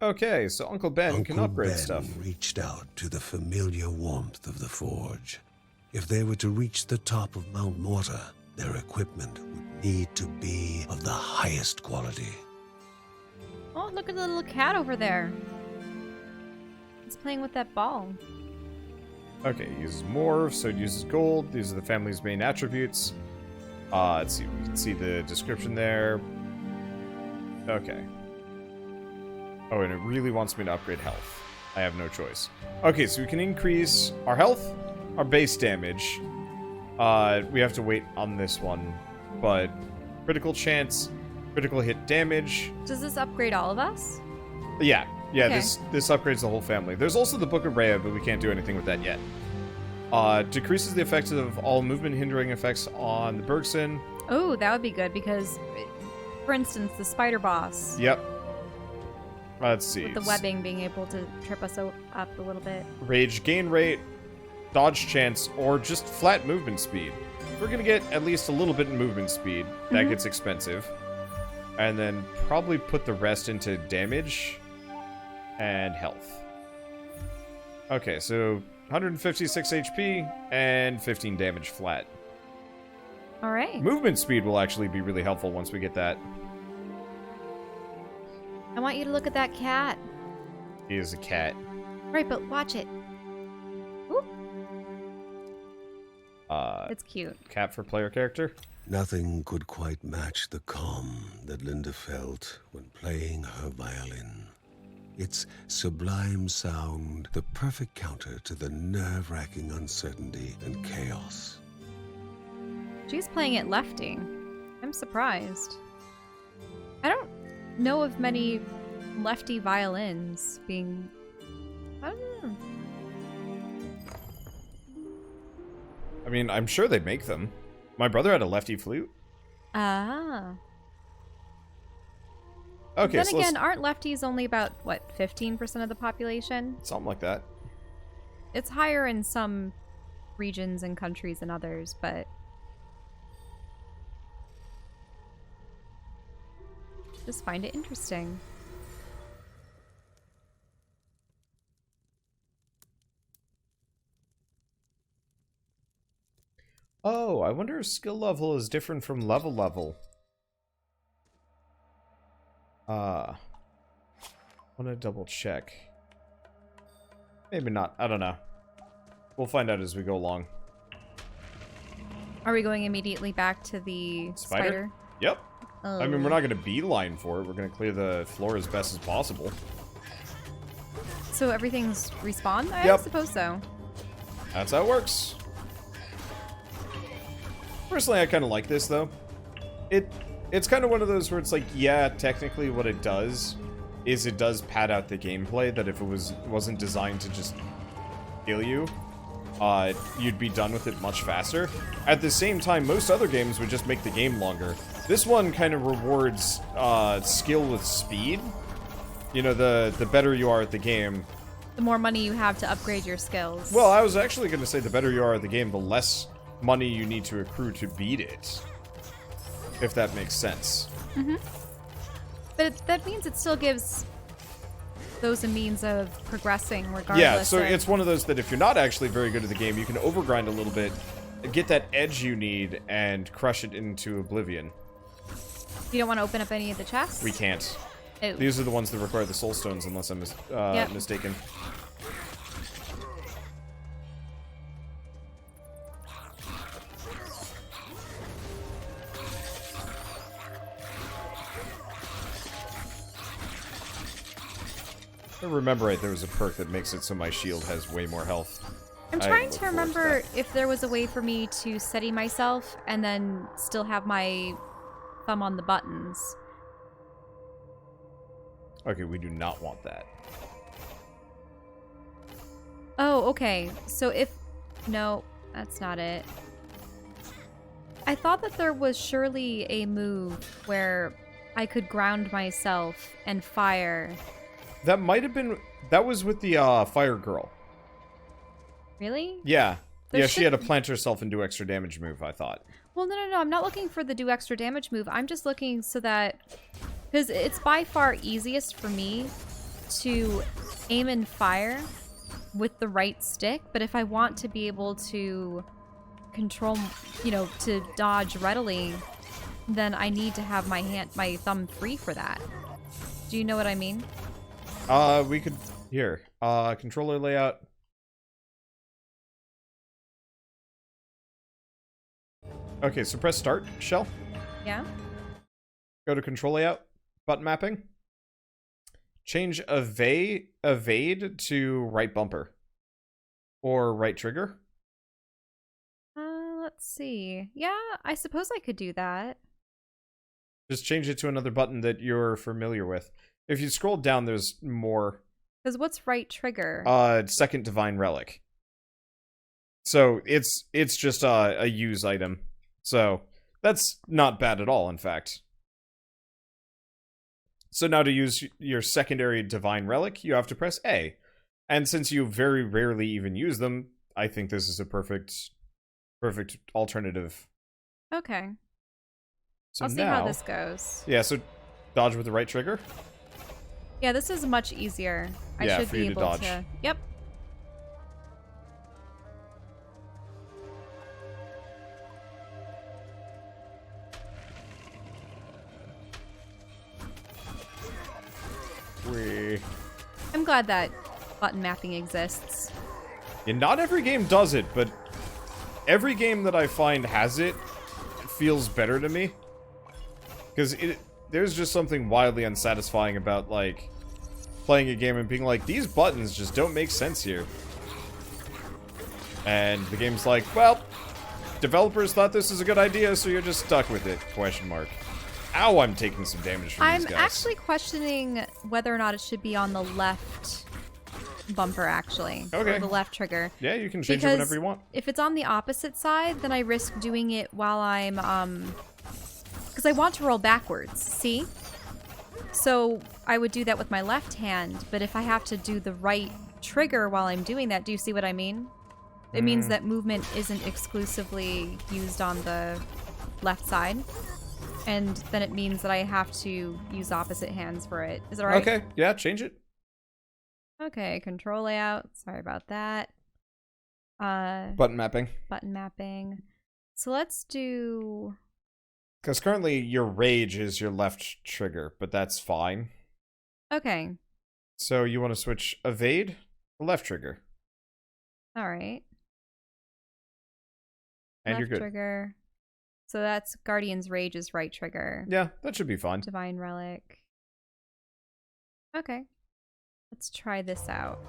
Okay, so Uncle Ben can Uncle upgrade Ben stuff. reached out to the familiar warmth of the forge. If they were to reach the top of Mount Morta, their equipment would need to be of the highest quality. Oh, look at the little cat over there. It's playing with that ball. Okay, it uses morph, so it uses gold. These are the family's main attributes. Let's see, we can see the description there. Okay. Oh, and it really wants me to upgrade health. I have no choice. Okay, so we can increase our health, our base damage. We have to wait on this one, but critical chance, critical hit damage. Does this upgrade all of us? Yeah, Okay. this upgrades the whole family. There's also the Book of Rhea, but we can't do anything with that yet. Decreases the effects of all movement hindering effects on the Bergson. Oh, that would be good because, for instance, the spider boss. Yep. Let's see. With the webbing being able to trip us up a little bit. Rage gain rate, dodge chance, or just flat movement speed. We're gonna get at least a little bit in movement speed. That gets expensive. And then probably put the rest into damage and health. Okay, so 156 HP and 15 damage flat. All right. Movement speed will actually be really helpful once we get that. I want you to look at that cat. He is a cat. Right, but watch it. Ooh. It's cute. Cat for player character. Nothing could quite match the calm that Linda felt when playing her violin. Its sublime sound, the perfect counter to the nerve-wracking uncertainty and chaos. She's playing it lefty. I'm surprised. I don't know of many lefty violins being... I don't know. I mean, I'm sure they make them. My brother had a lefty flute. Ah. Okay, Then so again, aren't lefties only about, what, 15% of the population? something like that. It's higher in some regions and countries than others, but... just find it interesting. Oh, I wonder if skill level is different from level. Want to double check. Maybe not. I don't know. We'll find out as we go along. Are we going immediately back to the spider? Yep. Oh. I mean, we're not going to beeline for it. We're going to clear the floor as best as possible. So everything's respawned? I Yep. suppose so. That's how it works. Personally, I kind of like this, though. It's kind of one of those where it's like, yeah, technically what it does is it does pad out the gameplay, that if it wasn't designed to just kill you, you'd be done with it much faster. At the same time, most other games would just make the game longer. This one kind of rewards skill with speed. You know, the better you are at the game. The more money you have to upgrade your skills. Well, I was actually going to say the better you are at the game, the less money you need to accrue to beat it. If that makes sense. Mm-hmm. But that means it still gives those a means of progressing regardless. Yeah, so of... it's one of those that if you're not actually very good at the game, you can overgrind a little bit, get that edge you need, and crush it into oblivion. You don't want to open up any of the chests? We can't. Ooh. These are the ones that require the soul stones, unless I'm mistaken. If I remember right, there was a perk that makes it so my shield has way more health. I'm trying to remember if there was a way for me to steady myself and then still have my thumb on the buttons. Okay, we do not want that. Oh, okay. So if... no, that's not it. I thought that there was surely a move where I could ground myself and fire. That might have been... that was with the fire girl. Really? Yeah. There yeah, she had to should- plant herself and do extra damage move, I thought. Well, no. I'm not looking for the do extra damage move. I'm just looking so that... because it's by far easiest for me to aim and fire with the right stick, but if I want to be able to control, you know, to dodge readily, then I need to have my thumb free for that. Do you know what I mean? We could, here, controller layout. Okay, so press start, Shell. Yeah. Go to control layout, button mapping. Change evade to right bumper. Or right trigger. Let's see. Yeah, I suppose I could do that. Just change it to another button that you're familiar with. If you scroll down, there's more. Because what's right trigger? Second divine relic. So it's just a use item. So that's not bad at all, in fact. So now to use your secondary divine relic, you have to press A. And since you very rarely even use them, I think this is a perfect alternative. Okay. So I'll see now, how this goes. Yeah, so dodge with the right trigger. Yeah, this is much easier. I Yeah, should for be you to able dodge. to. Yep. I'm glad that button mapping exists. Yeah, not every game does it, but every game that I find has it feels better to me. Because there's just something wildly unsatisfying about, like, playing a game and being like, these buttons just don't make sense here. And the game's like, well, developers thought this was a good idea, so you're just stuck with it, question mark. Ow, I'm taking some damage from these guys. I'm actually questioning whether or not it should be on the left bumper, actually. Okay. Or the left trigger. Yeah, you can change it whenever you want. If it's on the opposite side, then I risk doing it while I'm, because I want to roll backwards, see? So I would do that with my left hand, but if I have to do the right trigger while I'm doing that, do you see what I mean? It means that movement isn't exclusively used on the left side. And then it means that I have to use opposite hands for it. Is that right? Okay, yeah, change it. Okay, control layout. Sorry about that. Button mapping. Button mapping. So let's do... Because currently your rage is your left trigger, but that's fine. Okay. So you want to switch evade to left trigger. All right. And left you're good. Trigger. So that's Guardian's Rage is right trigger. Yeah, that should be fine. Divine Relic. Okay. Let's try this out.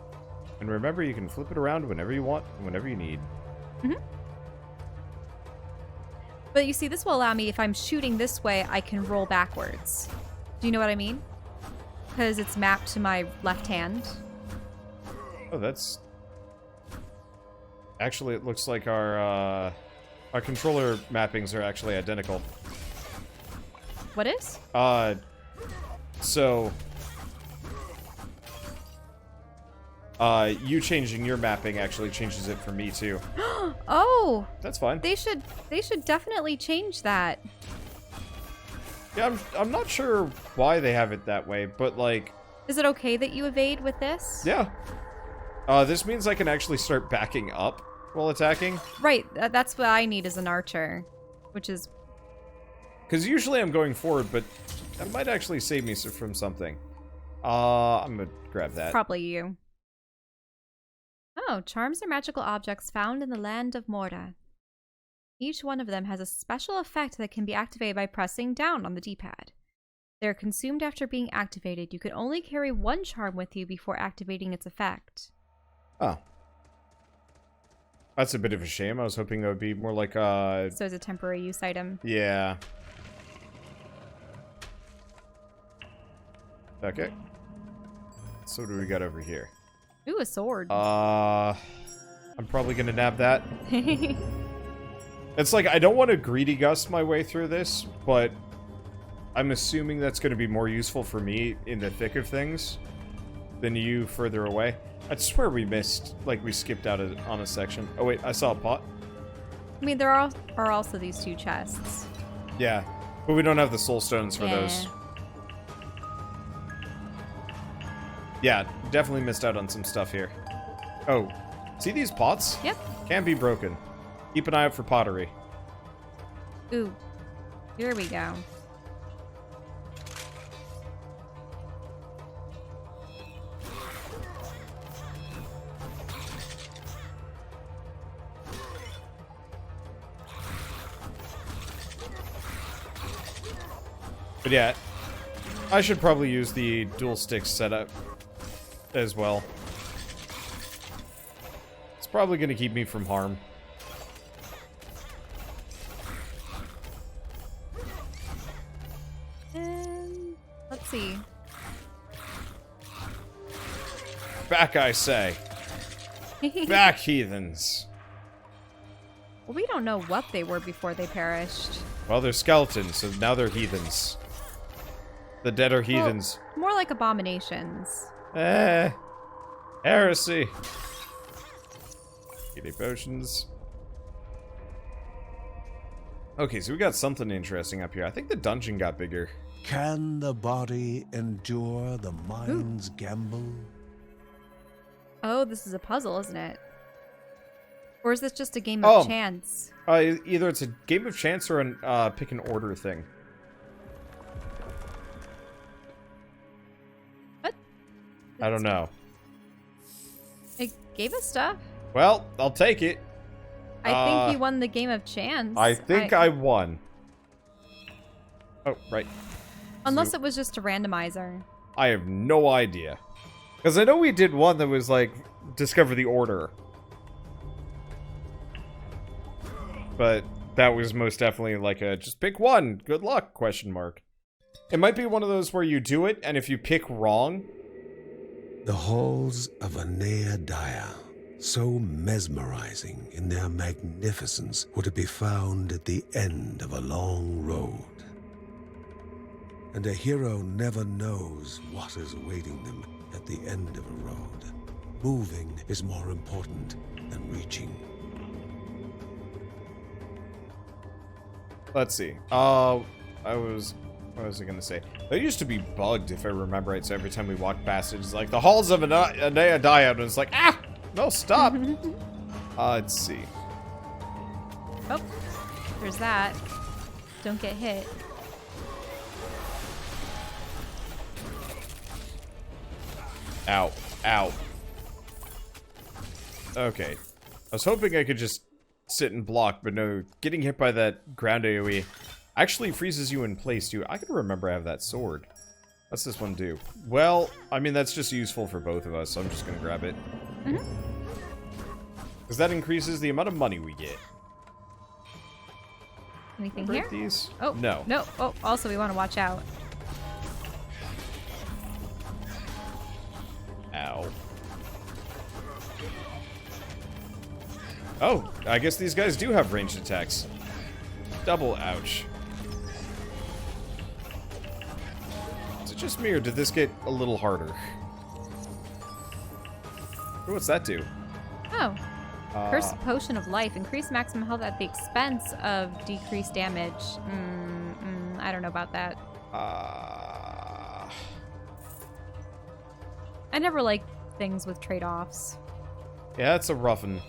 And remember, you can flip it around whenever you want, whenever you need. Mm-hmm. But you see, this will allow me, if I'm shooting this way, I can roll backwards. Do you know what I mean? Because it's mapped to my left hand. Oh, that's... Actually, it looks like our controller mappings are actually identical. What is? So... you changing your mapping actually changes it for me, too. Oh! That's fine. They should definitely change that. Yeah, I'm not sure why they have it that way, but, like... Is it okay that you evade with this? Yeah. This means I can actually start backing up while attacking. Right, that's what I need as an archer, which is... Because usually I'm going forward, but that might actually save me from something. I'm gonna grab that. Probably you. Oh, charms are magical objects found in the land of Morta. Each one of them has a special effect that can be activated by pressing down on the D-pad. They're consumed after being activated. You can only carry one charm with you before activating its effect. Oh. That's a bit of a shame. I was hoping that would be more like So it's a temporary use item. Yeah. Okay. So what do we got over here? Ooh, a sword. I'm probably gonna nab that. It's like, I don't want to greedy gust my way through this, but I'm assuming that's gonna be more useful for me in the thick of things than you further away. I swear we missed, like, we skipped out on a section. Oh wait, I saw a pot. I mean, there are also these two chests. Yeah, but we don't have the soul stones for those. Yeah, definitely missed out on some stuff here. Oh, see these pots? Yep. Can be broken. Keep an eye out for pottery. Ooh. Here we go. But yeah, I should probably use the dual stick setup as well. It's probably going to keep me from harm. And let's see. Back, I say. Back, heathens. Well, we don't know what they were before they perished. Well, they're skeletons, so now they're heathens. The dead are heathens. Well, more like abominations. Heresy. Healing potions. Okay, so we got something interesting up here. I think the dungeon got bigger. Can the body endure the mind's gamble? Oh, this is a puzzle, isn't it? Or is this just a game of chance? Either it's a game of chance or a pick an order thing. What? I don't know. It gave us stuff. Well, I'll take it. I think you won the game of chance. I think I won. Oh, right. Unless it was just a randomizer. I have no idea. Because I know we did one that was like, discover the order. But that was most definitely like a, just pick one, good luck, question mark. It might be one of those where you do it, and if you pick wrong... The halls of Anea Dia, so mesmerizing in their magnificence, were to be found at the end of a long road. And a hero never knows what is awaiting them at the end of a road. Moving is more important than reaching. Let's see. What was I gonna say? They used to be bugged, if I remember right, so every time we walked past it, it's like, the halls of Anea Dia, and it's like, ah! No, stop! Let's see. Oh, there's that. Don't get hit. Ow. Ow. Okay. I was hoping I could just sit and block, but no, getting hit by that ground AoE actually freezes you in place, too. I can remember I have that sword. What's this one do? Well, I mean, that's just useful for both of us, so I'm just gonna grab it. Because that increases the amount of money we get. Anything Break here? these? Oh, No. No. Oh, also, we want to watch out. Ow. Oh, I guess these guys do have ranged attacks. Double ouch. Is it just me, or did this get a little harder? Ooh, what's that do? Oh. Cursed Potion of Life. Increase maximum health at the expense of decreased damage. I don't know about that. I never like things with trade-offs. Yeah, that's a rough one.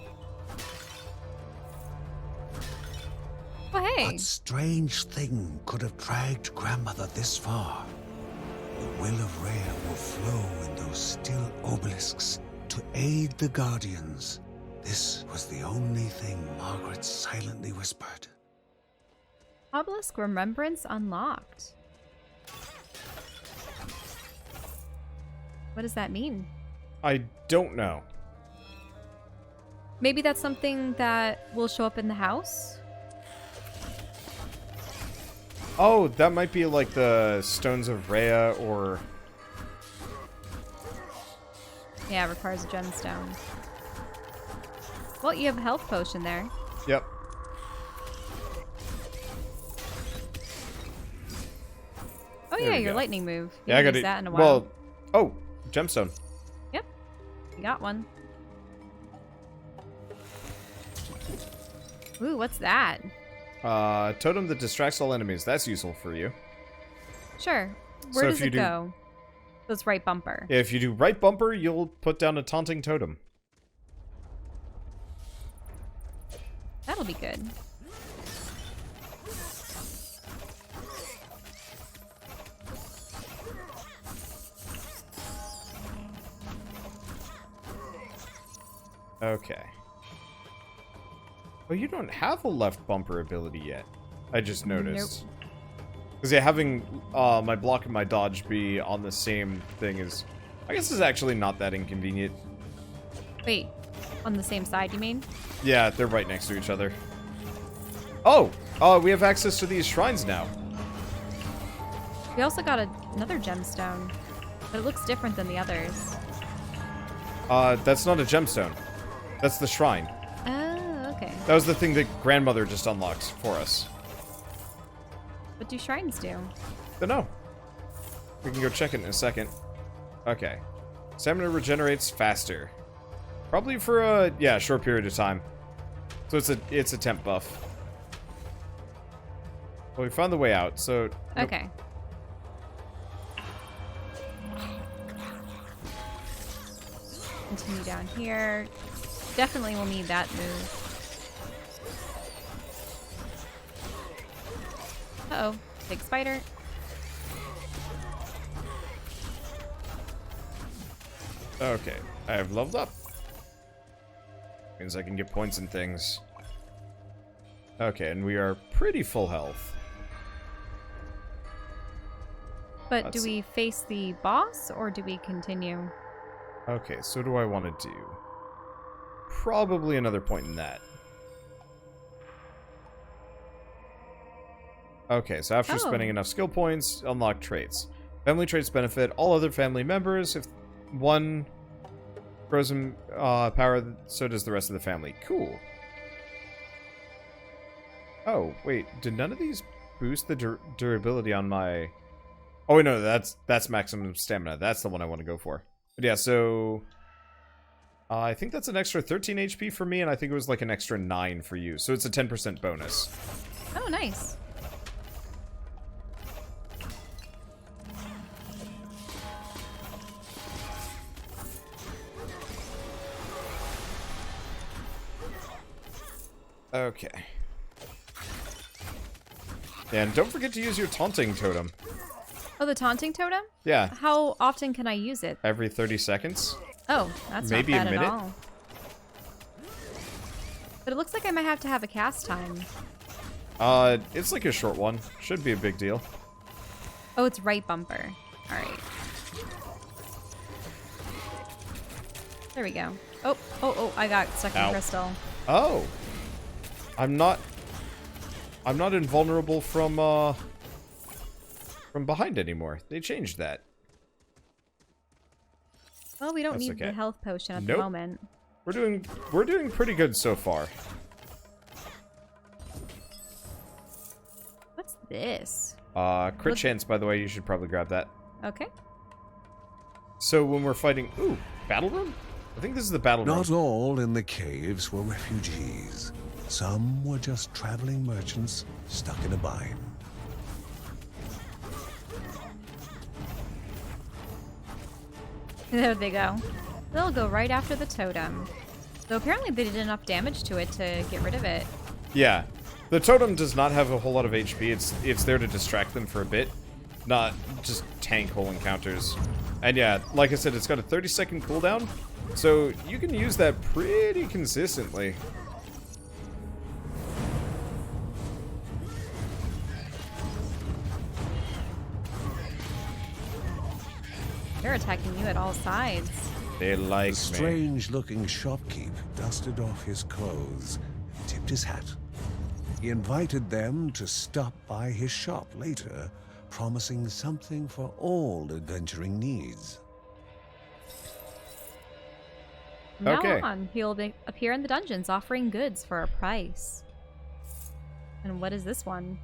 Oh, hey. What strange thing could have dragged Grandmother this far? The will of Rhea will flow in those still obelisks to aid the Guardians. This was the only thing Margaret silently whispered. Obelisk Remembrance unlocked. What does that mean? I don't know. Maybe that's something that will show up in the house? Oh, that might be like the Stones of Rhea, or... Yeah, it requires a gemstone. Well, you have a health potion there. Yep. Oh There yeah, we your go. lightning move. You Yeah, I haven't got used it. that in a while. Well, oh, gemstone. Yep, you got one. Ooh, what's that? Totem that distracts all enemies. That's useful for you. Sure. So Where if does you it do- go? So it's right bumper. If you do right bumper, you'll put down a taunting totem. That'll be good. Okay. Well, you don't have a left bumper ability yet. I just noticed. Nope. Because yeah, having my block and my dodge be on the same thing is, I guess, is actually not that inconvenient. Wait, on the same side, you mean? Yeah, they're right next to each other. Oh! We have access to these shrines now. We also got another gemstone, but it looks different than the others. That's not a gemstone. That's the shrine. Oh, okay. That was the thing that grandmother just unlocked for us. What do shrines do? Don't know. We can go check it in a second. Okay. Stamina regenerates faster. Probably for a short period of time. So it's a temp buff. Well, we found the way out, so Okay. Continue down here. Definitely will need that move. Uh-oh. Big spider. Okay. I have leveled up. Means I can get points and things. Okay, and we are pretty full health. But do we face the boss, or do we continue? Okay, so what do I want to do? Probably another point in that. Okay, so after spending enough skill points, unlock traits. Family traits benefit all other family members. If one grows in power, so does the rest of the family. Cool. Oh, wait, did none of these boost the durability on my... Oh, wait, no, that's maximum stamina. That's the one I want to go for. But yeah, so... I think that's an extra 13 HP for me, and I think it was like an extra 9 for you. So it's a 10% bonus. Oh, nice. Okay. And don't forget to use your taunting totem. Oh, the taunting totem? Yeah. How often can I use it? Every 30 seconds. Oh, that's Maybe not a bad minute. at all. But it looks like I might have to have a cast time. It's like a short one. Should be a big deal. Oh, it's right bumper. All right. There we go. Oh, I got stuck in crystal. Oh. I'm not invulnerable from behind anymore. They changed that. Well, we don't That's need the okay. health potion at Nope. the moment. We're doing pretty good so far. What's this? Crit chance, by the way, you should probably grab that. Okay. So when we're fighting... Ooh, battle room? I think this is the battle room. Not all in the caves were refugees. Some were just traveling merchants stuck in a bind. There they go. They'll go right after the totem. So apparently they did enough damage to it to get rid of it. Yeah. The totem does not have a whole lot of HP. It's there to distract them for a bit, not just tank whole encounters. And yeah, like I said, it's got a 30-second cooldown, so you can use that pretty consistently. They're attacking you at all sides. They like The me. strange-looking shopkeep dusted off his clothes and tipped his hat. He invited them to stop by his shop later, promising something for all adventuring needs. From now Okay. on, he'll appear in the dungeons offering goods for a price. And what is this one?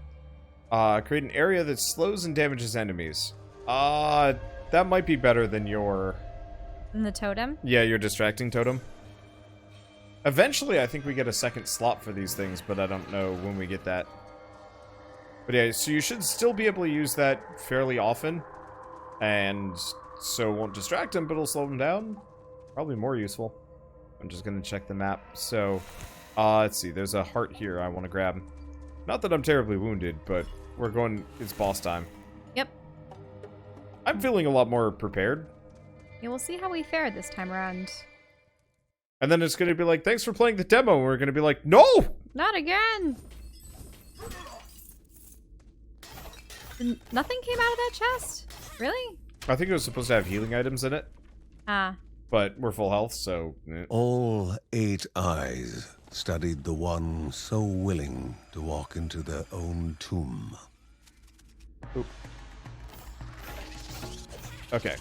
Create an area that slows and damages enemies. That might be better than your... And the totem? Yeah, your distracting totem. Eventually, I think we get a second slot for these things, but I don't know when we get that. But yeah, so you should still be able to use that fairly often. And so it won't distract him, but it'll slow him down. Probably more useful. I'm just gonna check the map. So, let's see. There's a heart here I want to grab. Not that I'm terribly wounded, but we're going. It's boss time. Yep. I'm feeling a lot more prepared. Yeah, we'll see how we fare this time around. And then it's gonna be like, thanks for playing the demo. And we're gonna be like, no! Not again! Nothing came out of that chest? Really? I think it was supposed to have healing items in it. Ah. But we're full health, so... All 8 eyes studied the one so willing to walk into their own tomb. Oop. Okay.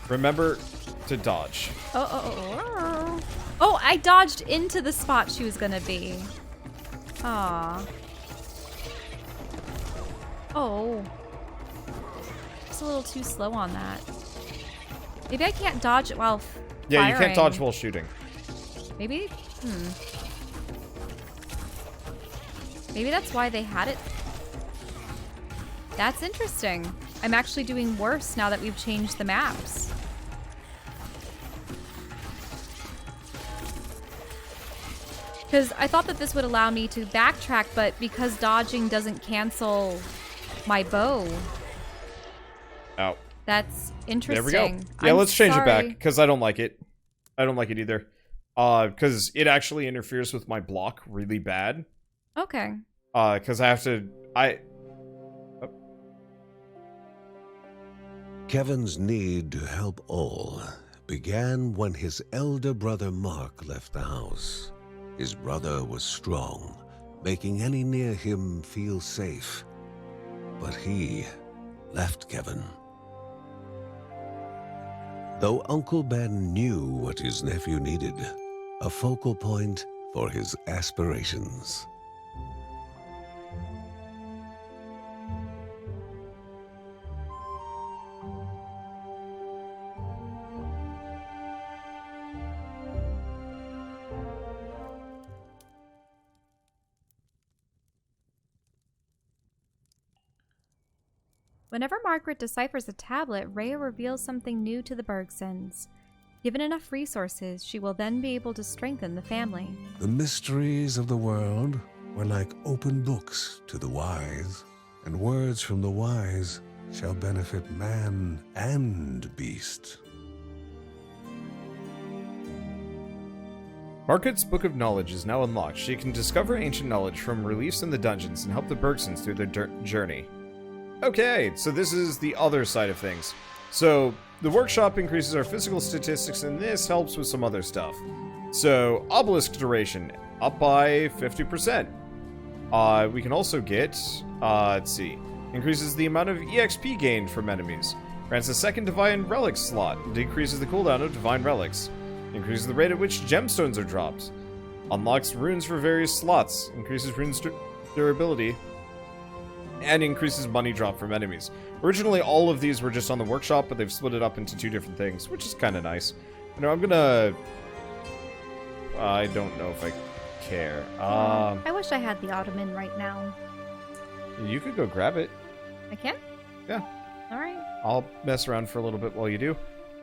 Remember to dodge. Oh, I dodged into the spot she was gonna be. Aw. Oh. Just a little too slow on that. Maybe I can't dodge it while Yeah, firing. you can't dodge while shooting. Maybe? Maybe that's why they had it. That's interesting. I'm actually doing worse now that we've changed the maps. Because I thought that this would allow me to backtrack, but because dodging doesn't cancel my bow. Oh. That's interesting. There we go. Yeah, let's change it back, because I don't like it. I don't like it either. Because it actually interferes with my block really bad. Okay. Because I have to... Kevin's need to help all began when his elder brother Mark left the house. His brother was strong, making any near him feel safe. But he left Kevin. Though Uncle Ben knew what his nephew needed, a focal point for his aspirations. Whenever Margaret deciphers a tablet, Rhea reveals something new to the Bergsons. Given enough resources, she will then be able to strengthen the family. The mysteries of the world were like open books to the wise, and words from the wise shall benefit man and beast. Margaret's Book of Knowledge is now unlocked. She can discover ancient knowledge from reliefs in the dungeons and help the Bergsons through their journey. Okay, so this is the other side of things. So, the workshop increases our physical statistics, and this helps with some other stuff. So, obelisk duration, up by 50%. We can also get, let's see, increases the amount of EXP gained from enemies. Grants a second Divine Relic slot, decreases the cooldown of Divine Relics. Increases the rate at which gemstones are dropped. Unlocks runes for various slots, increases runes durability, and increases money drop from enemies. Originally, all of these were just on the workshop, but they've split it up into 2 different things, which is kind of nice. You know, I'm gonna... I don't know if I care. I wish I had the Ottoman right now. You could go grab it. I can? Yeah. Alright. I'll mess around for a little bit while you do.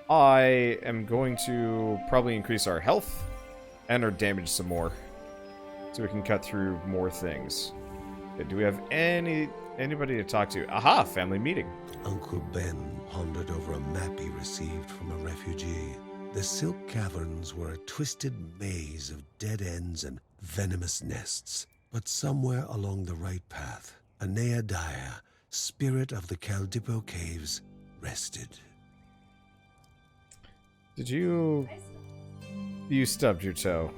I am going to probably increase our health and our damage some more, so we can cut through more things. Okay, do we have anybody to talk to? Aha! Family meeting. Uncle Ben pondered over a map he received from a refugee. The Silk Caverns were a twisted maze of dead ends and venomous nests. But somewhere along the right path, a Neadia, spirit of the Caldipo Caves, rested. Did you... You stubbed your toe.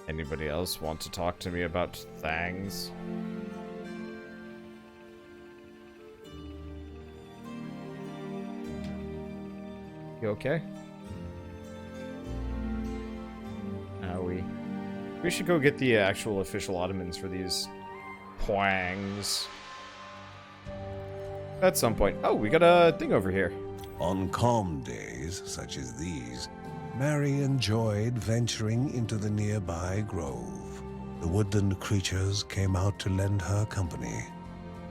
Anybody else want to talk to me about things? You okay? We should go get the actual official Ottomans for these pwangs. At some point. Oh, we got a thing over here. On calm days such as these, Mary enjoyed venturing into the nearby grove. The woodland creatures came out to lend her company.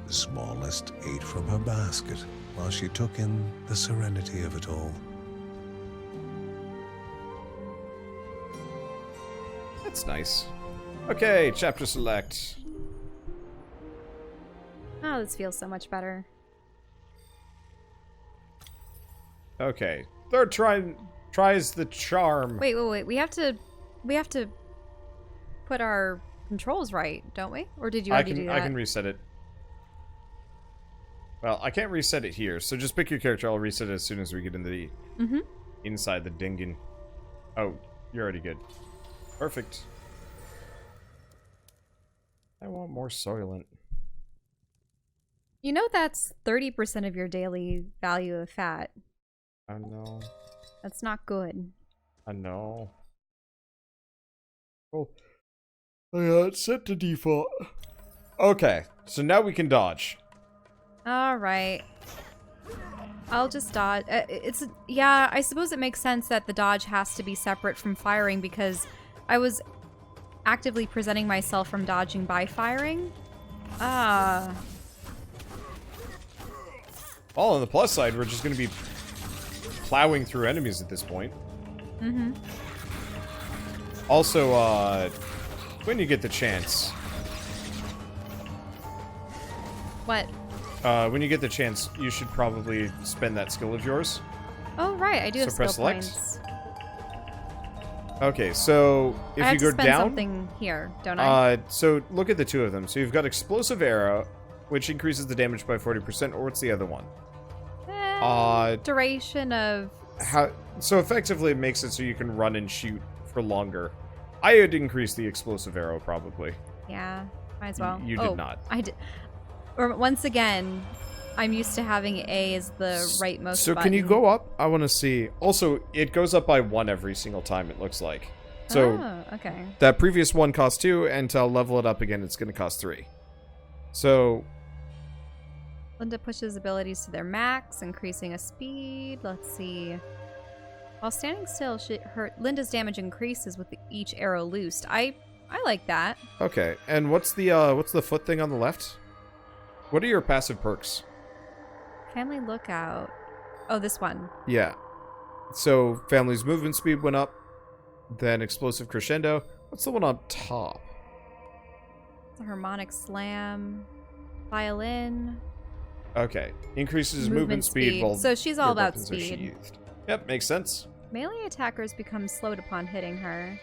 The smallest ate from her basket while she took in the serenity of it all. That's nice. Okay, chapter select. Oh, this feels so much better. Okay. Third tries the charm. Wait. We have to put our controls right, don't we? Or did you already do that? I can reset it. Well, I can't reset it here, so just pick your character. I'll reset it as soon as we get in the inside the dingin. Oh, you're already good. Perfect. I want more Soylent. You know that's 30% of your daily value of fat. I know. That's not good. I know. Well, it's set to default. Okay, so now we can dodge. All right. I'll just dodge. Yeah, I suppose it makes sense that the dodge has to be separate from firing because I was actively presenting myself from dodging by firing. All on the plus side, we're just going to be plowing through enemies at this point. Also, when you get the chance. What? When you get the chance, you should probably spend that skill of yours. Oh, right. I do have skill press select. points. Okay, so if I have you to go spend down, something here, don't I? So look at the two of them. So you've got explosive arrow, which increases the damage by 40%, or what's the other one? Duration of... So effectively it makes it so you can run and shoot for longer. I would increase the explosive arrow, probably. Yeah, might as well. You did not. I did. Or once again, I'm used to having A as the rightmost So button. can you go up? I want to see. Also, it goes up by 1 every single time, it looks like. So okay. that previous one cost 2, and to level it up again, it's going to cost 3. So... Linda pushes abilities to their max, increasing a speed. Let's see. While standing still, Linda's damage increases with each arrow loosed. I like that. Okay, and what's the foot thing on the left? What are your passive perks? Family Lookout. Oh, this one. Yeah. So, family's movement speed went up. Then explosive crescendo. What's the one on top? It's a harmonic slam. Violin. Okay. Increases movement speed. While so she's all your about weapons are speed. sheathed. Yep, makes sense. Melee attackers become slowed upon hitting her.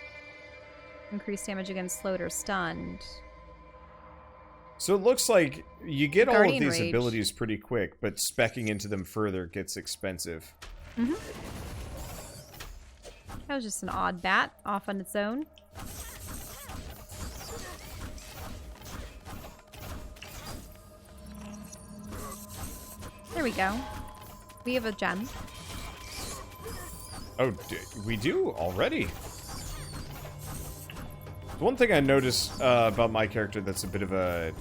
Increased damage against slowed or stunned. So it looks like you get all of Guardian these Rage. abilities pretty quick, but speccing into them further gets expensive. That was just an odd bat off on its own. There we go. We have a gem. Oh, we do already? The one thing I noticed about my character that's a bit of a...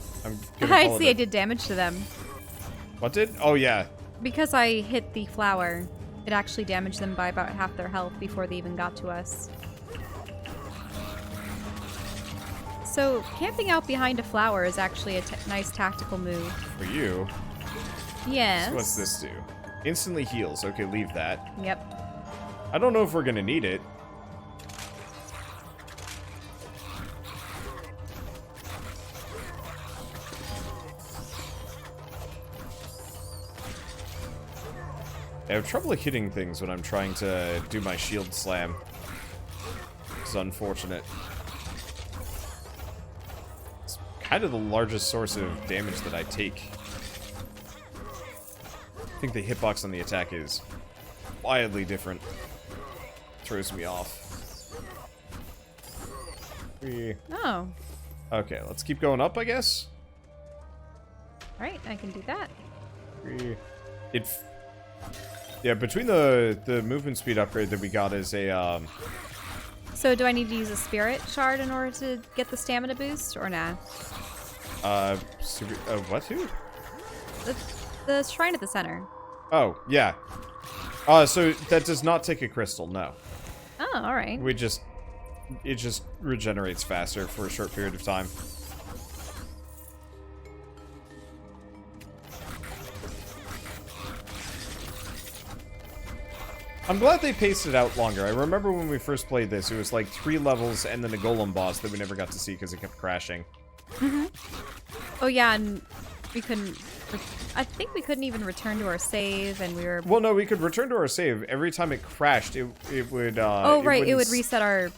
I see I did damage to them. What did? Oh, yeah. Because I hit the flower, it actually damaged them by about half their health before they even got to us. So, camping out behind a flower is actually a nice tactical move. For you. Yes. So what's this do? Instantly heals. Okay, leave that. Yep. I don't know if we're gonna need it. I have trouble hitting things when I'm trying to do my shield slam. It's unfortunate. It's kind of the largest source of damage that I take. I think the hitbox on the attack is wildly different. Throws me off. Oh. Okay, let's keep going up, I guess. Alright, I can do that. Yeah, between the movement speed upgrade that we got is a So do I need to use a spirit shard in order to get the stamina boost, or nah? what? Who? The shrine at the center. Oh, yeah. So that does not take a crystal, no. Oh, alright. We just it just regenerates faster for a short period of time. I'm glad they paced it out longer. I remember when we first played this, it was like 3 levels and then a golem boss that we never got to see because it kept crashing. Mm-hmm. Oh yeah, and we couldn't... I think we couldn't even return to our save, and we were... Well, no, we could return to our save. Every time it crashed, it would... oh, right, it would reset our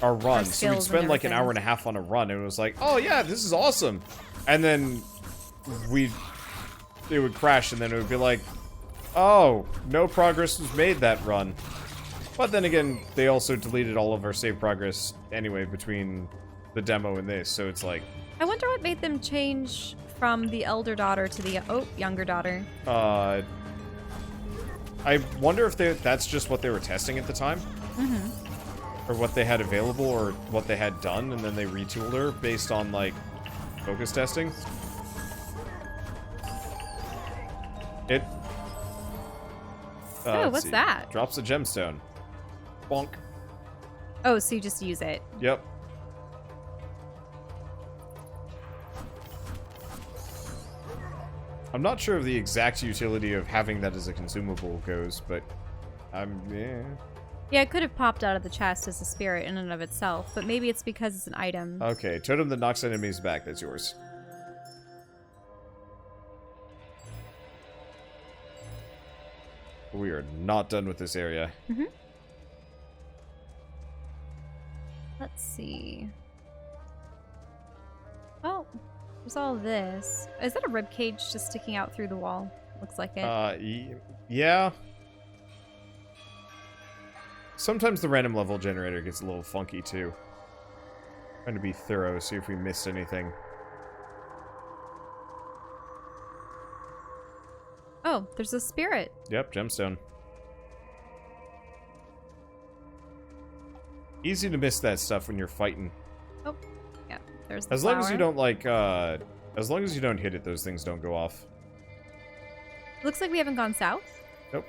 run. So we'd spend like an hour and a half on a run, and it was like, oh yeah, this is awesome. And then it would crash, and then it would be like, oh, no progress was made that run. But then again, they also deleted all of our save progress anyway between the demo and this, so it's like... I wonder what made them change from the elder daughter to the younger daughter. I wonder if that's just what they were testing at the time. Mm-hmm. Or what they had available, or what they had done, and then they retooled her based on, like, focus testing. Oh, what's that? Drops a gemstone. Bonk. Oh, so you just use it. Yep. I'm not sure of the exact utility of having that as a consumable goes, but yeah. Yeah, it could have popped out of the chest as a spirit in and of itself, but maybe it's because it's an item. Okay, totem that knocks enemies back, that's yours. We are not done with this area. Mm-hmm. Let's see. Oh, there's all this. Is that a rib cage just sticking out through the wall? Looks like it. Yeah. Sometimes the random level generator gets a little funky too. Trying to be thorough, see if we missed anything. Oh, there's a spirit. Yep, gemstone. Easy to miss that stuff when you're fighting. Oh, yeah, there's the As long as flower. you don't, like, as long as you don't hit it, those things don't go off. Looks like we haven't gone south. Nope.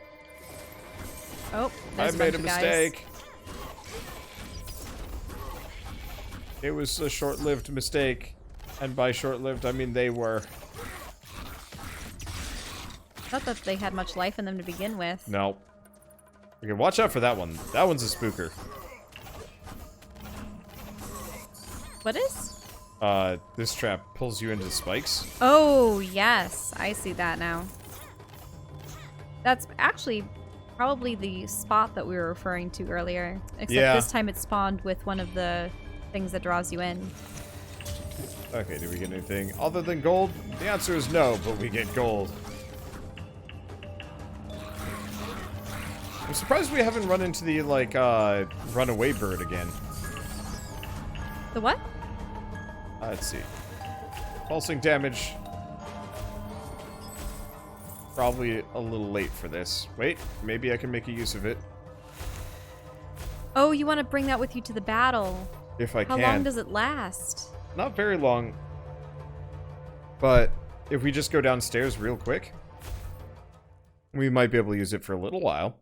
Oh, I there's made a bunch of mistake. It was a short-lived mistake. And by short-lived, I mean they were. Not that they had much life in them to begin with. No. Okay, watch out for that one. That one's a spooker. What is? This trap pulls you into spikes. Oh, yes. I see that now. That's actually probably the spot that we were referring to earlier. Except this time it spawned with one of the things that draws you in. Okay, did we get anything other than gold? The answer is no, but we get gold. I'm surprised we haven't run into the, like, runaway bird again. The what? Let's see. Pulsing damage. Probably a little late for this. Wait, maybe I can make a use of it. Oh, you want to bring that with you to the battle. If I can. How long does it last? Not very long. But if we just go downstairs real quick, we might be able to use it for a little while.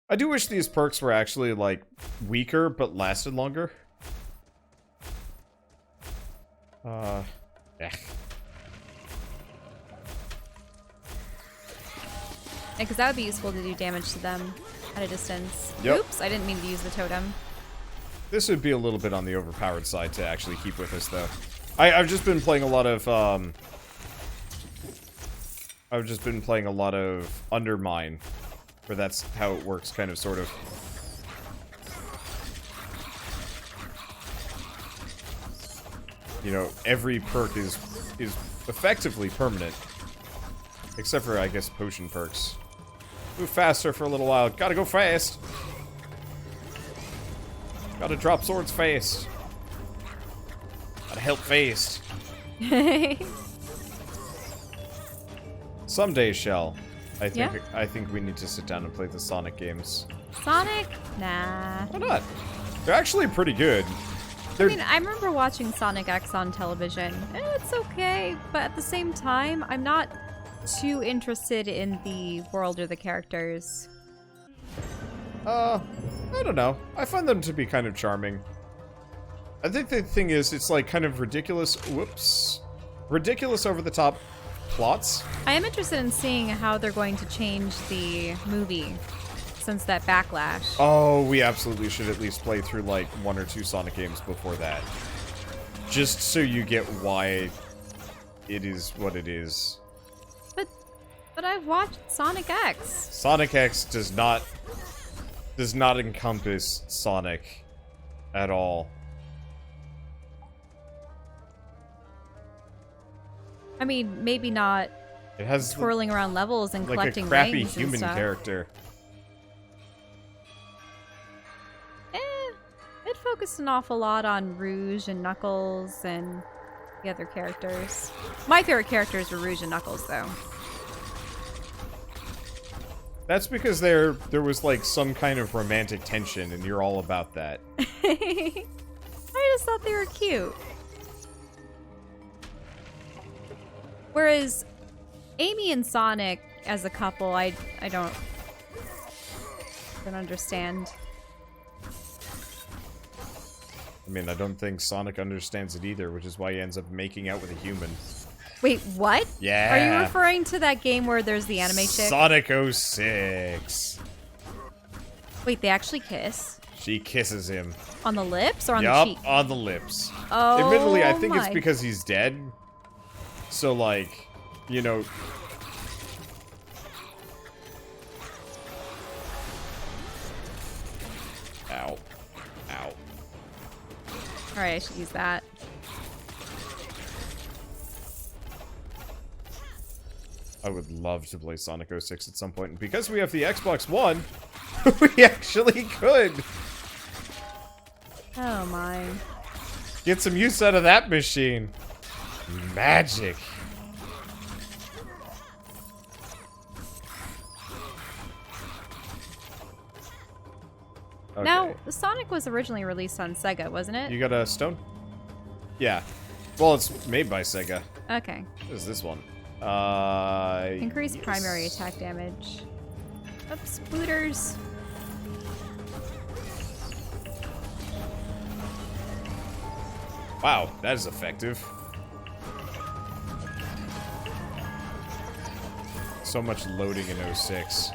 I do wish these perks were actually, like, weaker, but lasted longer. Yeah. Because that would be useful to do damage to them at a distance. Yep. Oops, I didn't mean to use the totem. This would be a little bit on the overpowered side to actually keep with us, though. I've just been playing a lot of, Undermine. Where that's how it works, kind of, sort of. You know, every perk is effectively permanent. Except for, I guess, potion perks. Move faster for a little while. Gotta go fast. Gotta drop swords fast. Gotta help fast. Someday, Shell. I think we need to sit down and play the Sonic games. Sonic? Nah. Why not? They're actually pretty good. I mean, I remember watching Sonic X on television. It's okay, but at the same time, I'm not too interested in the world or the characters. I don't know. I find them to be kind of charming. I think the thing is, it's like kind of ridiculous. Whoops. Ridiculous over the top plots. I am interested in seeing how they're going to change the movie since that backlash. Oh, we absolutely should at least play through like 1 or 2 Sonic games before that. Just so you get why it is what it is. But I've watched Sonic X. Sonic X does not encompass Sonic at all. I mean, maybe not It has twirling around levels and like collecting a crappy rings and human stuff. character. It focused an awful lot on Rouge and Knuckles and the other characters. My favorite characters were Rouge and Knuckles, though. That's because there was like some kind of romantic tension, and you're all about that. I just thought they were cute. Whereas Amy and Sonic as a couple, I don't understand. I mean, I don't think Sonic understands it either, which is why he ends up making out with a human. Wait, what? Yeah. Are you referring to that game where there's the anime chick? Sonic 06. Wait, they actually kiss? She kisses him. On the lips or on the Yup, cheek? on the lips. Oh, Admittedly, I think it's my. because he's dead. So, like, you know... Ow. Ow. Alright, I should use that. I would love to play Sonic 06 at some point. And because we have the Xbox One, we actually could Oh my. get some use out of that machine. Magic. Okay. Now, Sonic was originally released on Sega, wasn't it? You got a stone? Yeah. Well, it's made by Sega. Okay. What is this one? Increase yes. primary attack damage. Oops, booters. Wow, that is effective. So much loading in 06.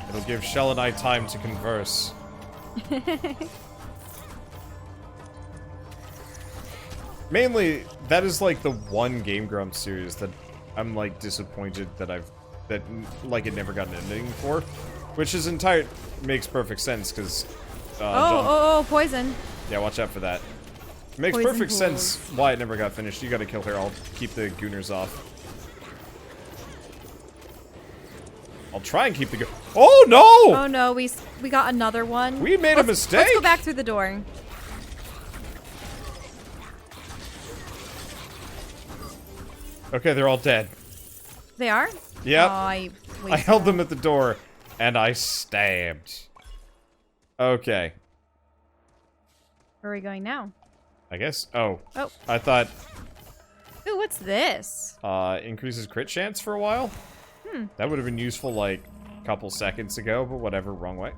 It'll give Shell and I time to converse. Mainly, that is like the one Game Grumps series that I'm like disappointed that like it never got an ending for, which is makes perfect sense because. Oh, poison. Yeah, watch out for that. It makes Poison perfect pools. sense why it never got finished. You gotta kill her. I'll keep the gooners off. I'll try and keep the Oh no! Oh no, we got another one. We made a mistake. Let's go back through the door. Okay, they're all dead. They are? Yep. Oh, I held them at the door, and I stabbed. Okay. Where are we going now? I guess. Oh. Oh. I thought. Ooh, what's this? Increases crit chance for a while. That would have been useful like a couple seconds ago, but whatever. Wrong way.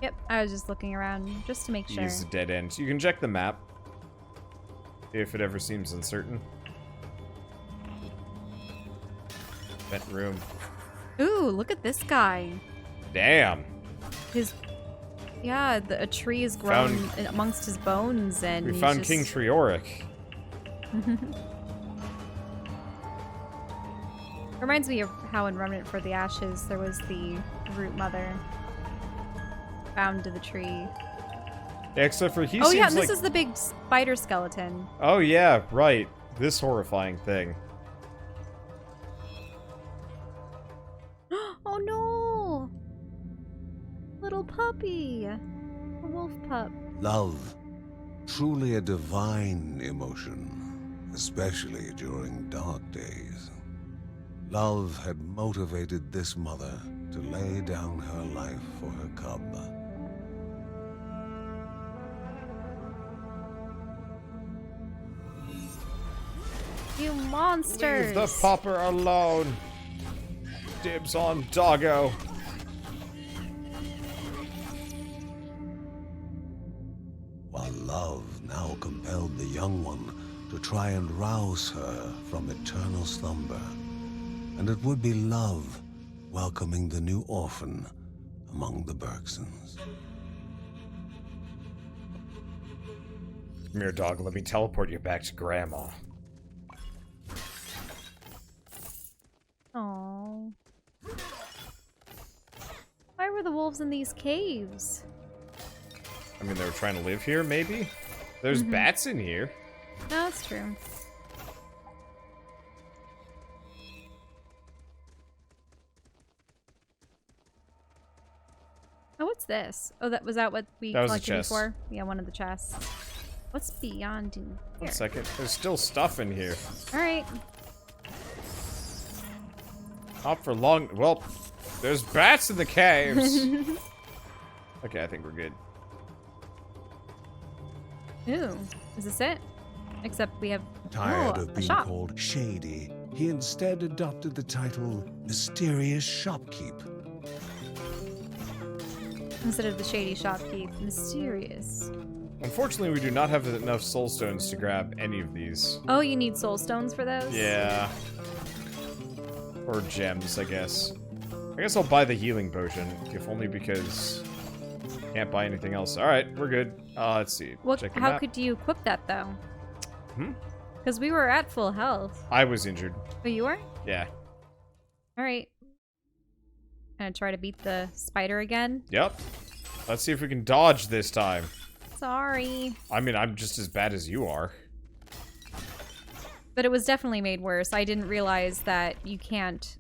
Yep, I was just looking around just to make sure. Use the dead end. You can check the map if it ever seems uncertain. Vent room. Ooh, look at this guy. Damn. Yeah, a tree is grown amongst his bones, and We he's found just... King Treoric. Reminds me of how in Remnant for the Ashes there was the root mother bound to the tree. Yeah, except for he Oh seems yeah, and like... this is the big spider skeleton. Oh yeah, right. This horrifying thing. Oh no! Little puppy! A wolf pup. Love, truly a divine emotion, especially during dark days. Love had motivated this mother to lay down her life for her cub. You monsters! Leave the popper alone. Dibs on doggo. young one to try and rouse her from eternal slumber. And it would be love welcoming the new orphan among the Bergsons. Come here, dog. Let me teleport you back to Grandma. Aww. Why were the wolves in these caves? I mean, they were trying to live here, maybe? There's bats in here. No, that's true. Oh, what's this? Oh, that was that what we That was a collected chest. before? Yeah, one of the chests. What's beyond in here? 1 second. There's still stuff in here. Alright. Not for long. Well, there's bats in the caves. Okay, I think we're good. Ooh, is this it? Except we have Tired oh, of a being shop. called shady, he instead adopted the title Mysterious Shopkeep. Instead of the shady shopkeep, mysterious. Unfortunately, we do not have enough soul stones to grab any of these. Oh, you need soul stones for those? Yeah. Or gems, I guess. I guess I'll buy the healing potion, if only because can't buy anything else. Alright, we're good. Let's see. What? Check the How map. could you equip that though? Hmm? Because we were at full health. I was injured. Oh, you were? Yeah. All right. Gonna try to beat the spider again. Yep. Let's see if we can dodge this time. Sorry. I mean, I'm just as bad as you are. But it was definitely made worse. I didn't realize that you can't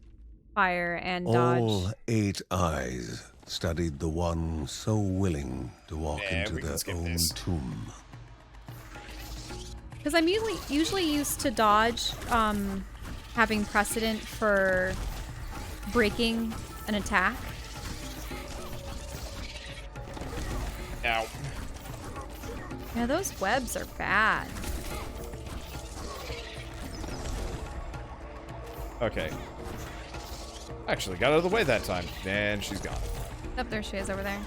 fire and dodge. All 8 eyes studied the one so willing to walk Yeah, into we can their skip own this. tomb. Because I'm usually used to dodge having precedent for breaking an attack. Ow. Yeah, those webs are bad. Okay. Actually, got out of the way that time. And she's gone. Oh, there she is over there.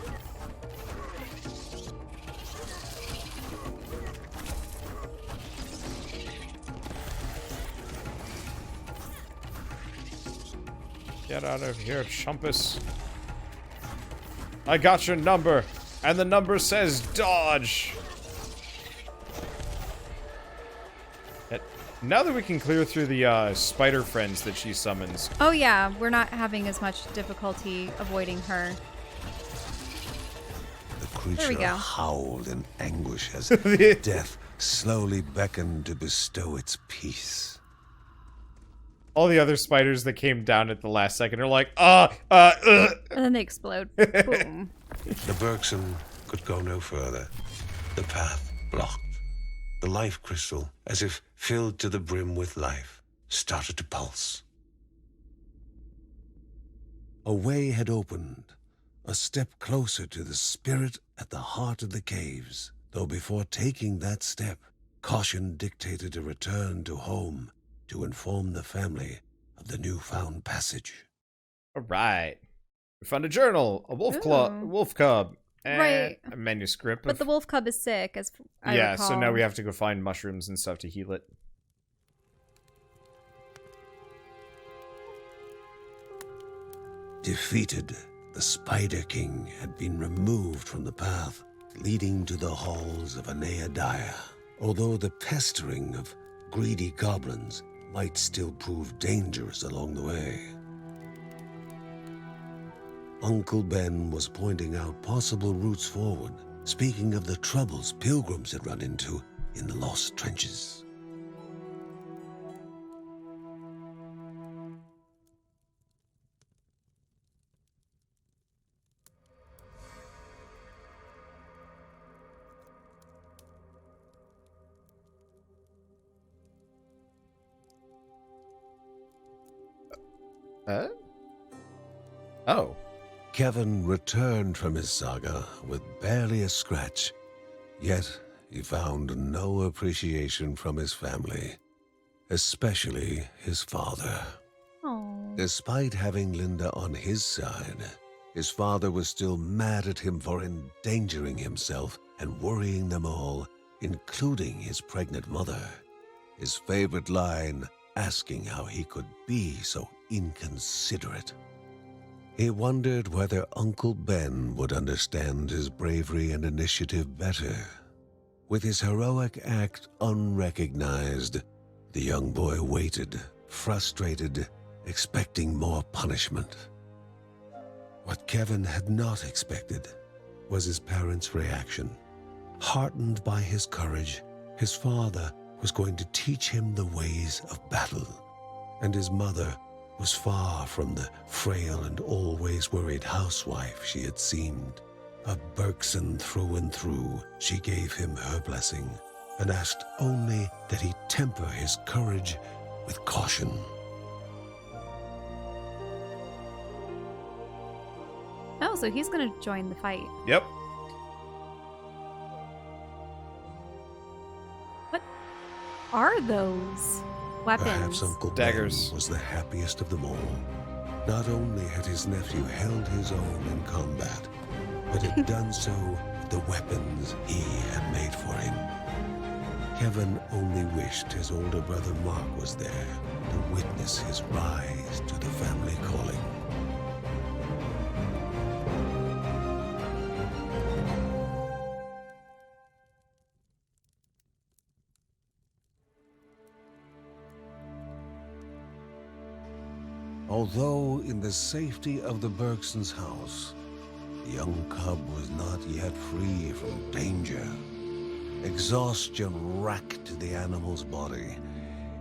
Get out of here, Chumpus. I got your number, and the number says dodge. Now that we can clear through the spider friends that she summons. Oh yeah, we're not having as much difficulty avoiding her. The we creature go. howled in anguish as death slowly beckoned to bestow its peace. All the other spiders that came down at the last second are like, And then they explode. Boom. The Bergson could go no further. The path blocked. The life crystal, as if filled to the brim with life, started to pulse. A way had opened, a step closer to the spirit at the heart of the caves. Though before taking that step, caution dictated a return to home to inform the family of the newfound passage. alright. We found a journal, a wolf Ooh. wolf cub, and Right. a manuscript. But the wolf cub is sick, as I yeah, recall. so now we have to go find mushrooms and stuff to heal it. Defeated, the Spider King had been removed from the path leading to the halls of Aneadiah. Although the pestering of greedy goblins might still prove dangerous along the way. Uncle Ben was pointing out possible routes forward, speaking of the troubles pilgrims had run into in the lost trenches. Oh. Kevin returned from his saga with barely a scratch, yet he found no appreciation from his family, especially his father. Oh. Despite having Linda on his side, his father was still mad at him for endangering himself and worrying them all including his pregnant mother. His favorite line, asking how he could be so inconsiderate. He wondered whether Uncle Ben would understand his bravery and initiative better. With his heroic act unrecognized, the young boy waited, frustrated, expecting more punishment. What Kevin had not expected was his parents' reaction. Heartened by his courage, his father was going to teach him the ways of battle, and his mother was far from the frail and always worried housewife she had seemed. A Bergson through and through, she gave him her blessing and asked only that he temper his courage with caution. Oh, so he's gonna join the fight. Yep. What are those weapons? Perhaps Uncle Daggers. Ben was the happiest of them all. Not only had his nephew held his own in combat, but had done so with the weapons he had made for him. Kevin only wished his older brother Mark was there to witness his rise to the family calling. Although in the safety of the Bergsons' house, the young cub was not yet free from danger. Exhaustion racked the animal's body,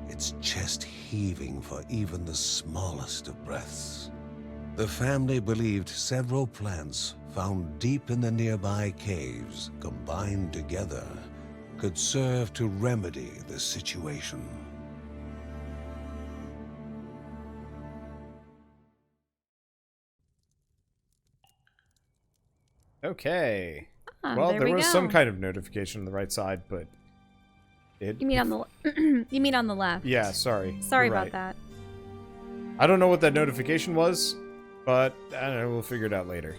its chest heaving for even the smallest of breaths. The family believed several plants found deep in the nearby caves, combined together, could serve to remedy the situation. Okay. Ah, Well, there we was go. some kind of notification on the right side, but it. You mean on the you mean on the left? Yeah, sorry. Sorry You're about right. that. I don't know what that notification was, but I don't know. We'll figure it out later.